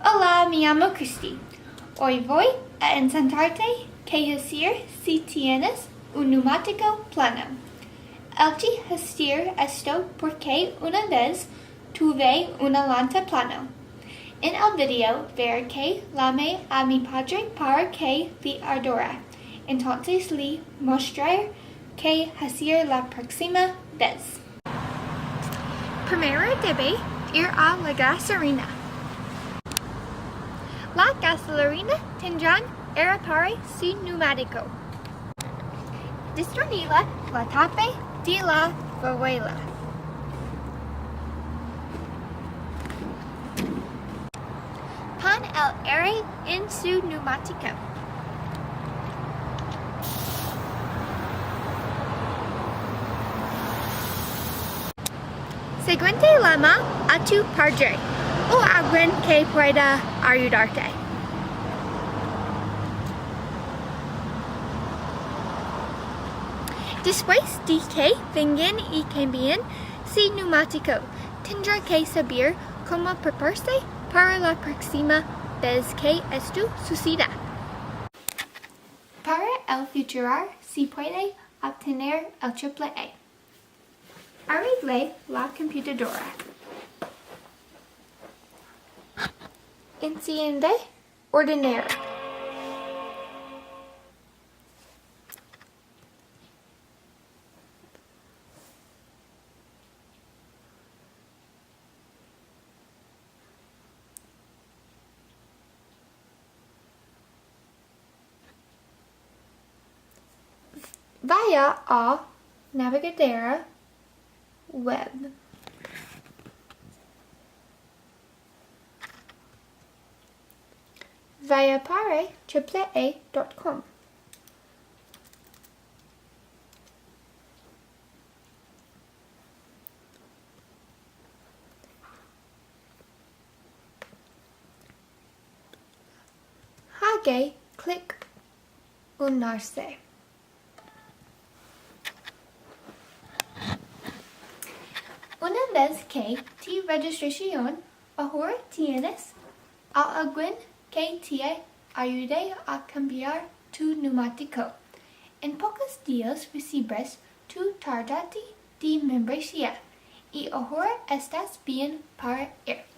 Hola, me llamo Christy. Hoy voy a enseñarte que decir si tienes un neumático plano. Elegí decir esto porque una vez tuve una llanta plano. En el video ver que llamé a mi padre para que le ayudara. Entonces le mostré que decir la próxima vez. Primero debe ir a la gasolina. La gasolina tendrá para su neumático. Destornilla la tapa de la varilla. Pon el aire en su neumático. Siguiente llama a tu padre o alguien que pueda ayudarte. Después de que vengan y cambien su neumático, tendrá que saber cómo prepararse para la próxima vez que esto suceda. Para el futuro se puede obtener el triple A. Arregle la computadora. Enciende ordenador. Vaya a navegador web. Vaya para AAA.com. Haga clic unirse. Una vez que tu registración, ahora tienes a alguien que te ayude a cambiar tu neumático. En pocos días recibirás tu tarjeta de membresía y ahora estás bien para ir.